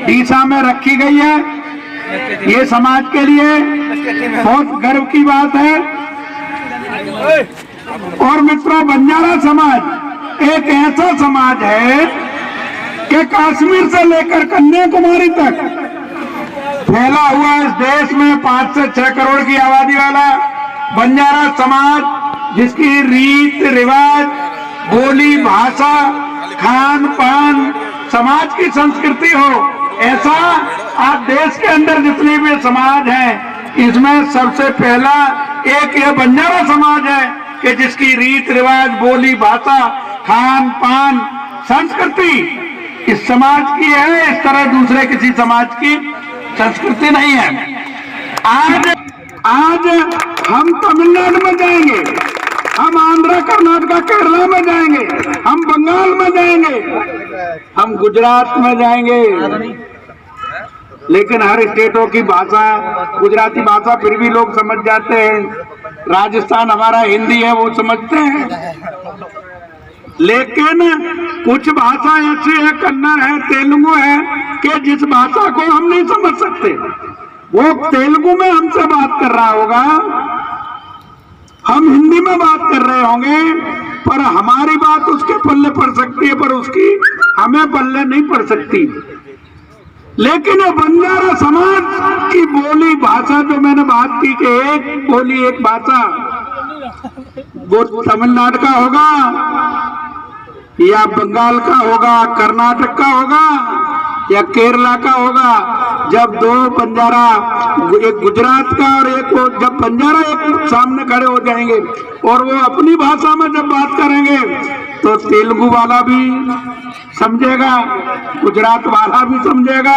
डीसा में रखी गई है। ये समाज के लिए बहुत गर्व की बात है। और मित्रों, बंजारा समाज एक ऐसा समाज है कि कश्मीर से लेकर कन्याकुमारी तक फैला हुआ इस देश में 5 से 6 करोड़ की आबादी वाला बंजारा समाज, जिसकी रीत रिवाज, बोली भाषा, खान पान, समाज की संस्कृति हो, ऐसा आज देश के अंदर जितने भी समाज हैं, इसमें सबसे पहला एक यह बंजारा समाज है कि जिसकी रीत रिवाज, बोली भाषा, खान पान, संस्कृति इस समाज की है। इस तरह दूसरे किसी समाज की संस्कृति नहीं है। आज हम तमिलनाडु में जाएंगे, हम आंध्र, कर्नाटक, केरला में जाएंगे, हम बंगाल में जाएंगे, हम गुजरात में जाएंगे, लेकिन हर स्टेटों की भाषा, गुजराती भाषा फिर भी लोग समझ जाते हैं, राजस्थान हमारा हिंदी है वो समझते हैं, लेकिन कुछ भाषा ऐसी है, कन्नड़ है, तेलुगु है, कि जिस भाषा को हम नहीं समझ सकते। वो तेलुगु में हमसे बात कर रहा होगा, हम हिंदी में बात कर रहे होंगे, पर हमारी बात उसके पल्ले पड़ सकती है, पर उसकी हमें पल्ले नहीं पड़ सकती। लेकिन ये बंजारा समाज की बोली भाषा जो मैंने बात की कि एक बोली एक भाषा, वो तमिलनाडु का होगा या बंगाल का होगा, कर्नाटक का होगा या केरला का होगा। जब दो बंजारा, एक गुजरात का और एक वो, जब बंजारा एक सामने खड़े हो जाएंगे और वो अपनी भाषा में जब बात करेंगे तो तेलुगु वाला भी समझेगा, गुजरात वाला भी समझेगा।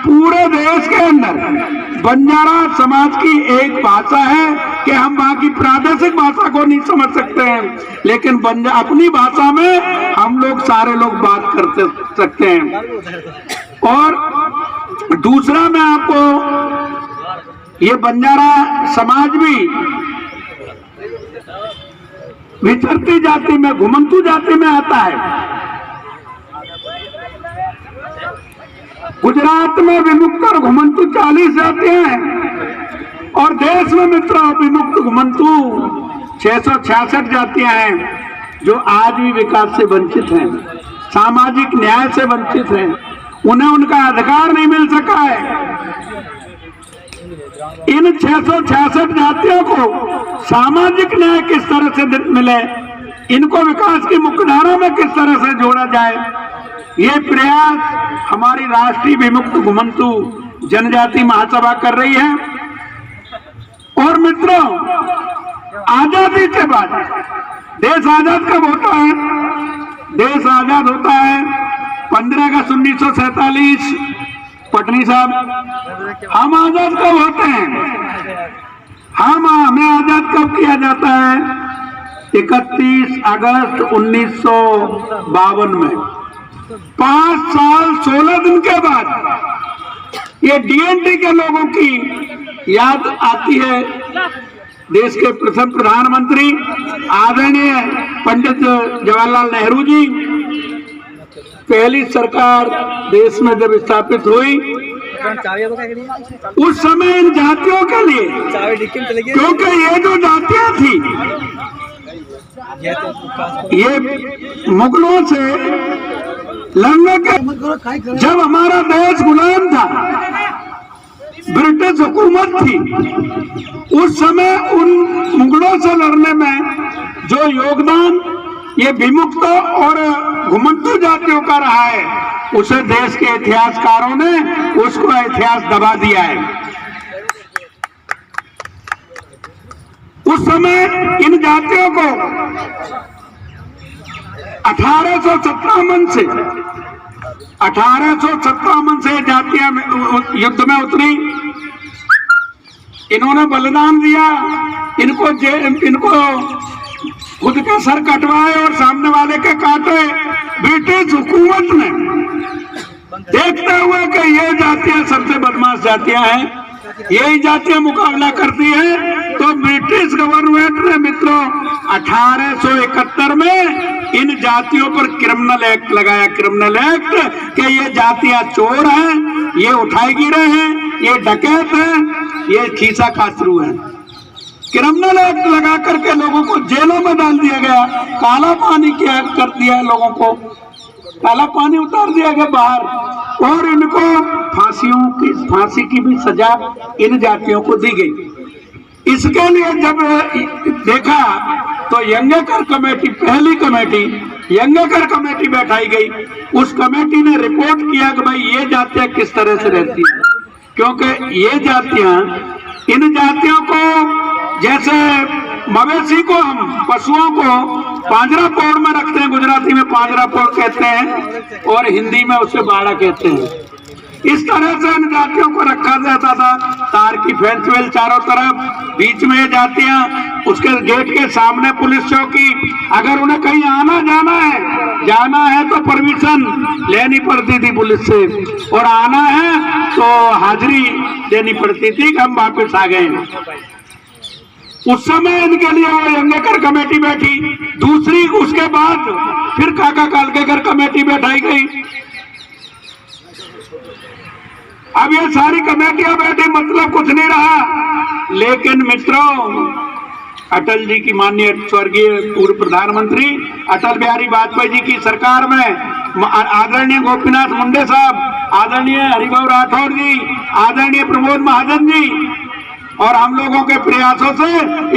पूरे देश के अंदर बंजारा समाज की एक भाषा है कि हम बाकी प्रादेशिक भाषा को नहीं समझ सकते हैं, लेकिन अपनी भाषा में हम लोग सारे लोग बात कर सकते हैं। और दूसरा, मैं आपको ये बंजारा समाज भी विचरती जाति में, घुमंतू जाति में आता है। गुजरात में विमुक्त और घुमंतू 40 जातियां हैं और देश में मित्रों विमुक्त घुमंतू 666 जातियां हैं, जो आज भी विकास से वंचित हैं, सामाजिक न्याय से वंचित हैं, उन्हें उनका अधिकार नहीं मिल सका है। इन 666 जातियों को सामाजिक न्याय किस तरह से मिले, इनको विकास की मुख्यधारा में किस तरह से जोड़ा जाए, ये प्रयास हमारी राष्ट्रीय विमुक्त घुमंतू जनजाति महासभा कर रही है। और मित्रों, आजादी के बाद देश आजाद कब होता है? देश आजाद होता है 15 अगस्त 1947। पटनी साहब, हम आजाद कब होते हैं? हमें आजाद कब किया जाता है? 31 अगस्त 1952 में। 5 साल 16 दिन के बाद ये डीएनटी के लोगों की याद आती है। देश के प्रथम प्रधानमंत्री आदरणीय पंडित जवाहरलाल नेहरू जी, पहली सरकार देश में जब स्थापित हुई, उस समय इन जातियों के लिए, क्योंकि ये जो जातियां थी ये मुगलों से लड़ने के, जब हमारा देश गुलाम था, ब्रिटिश हुकूमत थी, उस समय उन मुगलों से लड़ने में जो योगदान ये विमुक्त और घुमंतू जातियों का रहा है, उसे देश के इतिहासकारों ने उसको इतिहास दबा दिया है। उस समय इन जातियों को 1857 से जातियां युद्ध में उतरी, इन्होंने बलिदान दिया, इनको खुद के सर कटवाए और सामने वाले के काटे। ब्रिटिश हुकूमत ने देखते हुए कि ये जातियां सबसे बदमाश जातियां हैं, यही जातियां मुकाबला करती हैं, तो ब्रिटिश गवर्नमेंट ने मित्रों 1871 में इन जातियों पर क्रिमिनल एक्ट लगाया, क्रिमिनल एक्ट कि ये जातियां चोर हैं, ये उठाईगिरे हैं, ये डकैत हैं, ये खीसा खासरू हैं। क्रिमिनल एक्ट लगा करके लोगों को जेलों में डाल दिया गया, काला पानी क्या कर दिया है, लोगों को काला पानी उतार दिया गया बाहर, और इनको फांसी की भी सजा इन जातियों को दी गई। इसके लिए जब देखा तो यंगेकर कमेटी, पहली कमेटी यंगेकर कमेटी बैठाई गई। उस कमेटी ने रिपोर्ट किया कि भाई ये जातियां किस तरह से रहती हैं, क्योंकि ये जातियां, इन जातियों को जैसे मवेशी को, हम पशुओं को पांजरा पोड़ में रखते हैं, गुजराती में पांजरा पोड़ कहते हैं और हिंदी में उसे बाड़ा कहते हैं। इस तरह से इन जातियों को रखा जाता था, तार की फेंस वेल चारों तरफ, बीच में ये जातियां, उसके गेट के सामने पुलिस चौकी। अगर उन्हें कहीं आना जाना है तो परमिशन लेनी पड़ती थी पुलिस से, और आना है तो हाजिरी देनी पड़ती थी कि हम वापस आ गए। उस समय इनके लिए वो यंगेकर कमेटी बैठी। दूसरी, उसके बाद फिर काका कालकेकर कमेटी बैठाई गई। अब ये सारी कमेटियां बैठी, मतलब कुछ नहीं रहा। लेकिन मित्रों, अटल जी की, माननीय स्वर्गीय पूर्व प्रधानमंत्री अटल बिहारी वाजपेयी जी की सरकार में आदरणीय गोपीनाथ मुंडे साहब, आदरणीय हरिभाऊ राठौर जी, आदरणीय प्रमोद महाजन जी और हम लोगों के प्रयासों से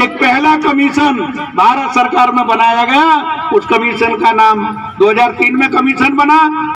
एक पहला कमीशन भारत सरकार में बनाया गया। उस कमीशन का नाम 2003 में कमीशन बना।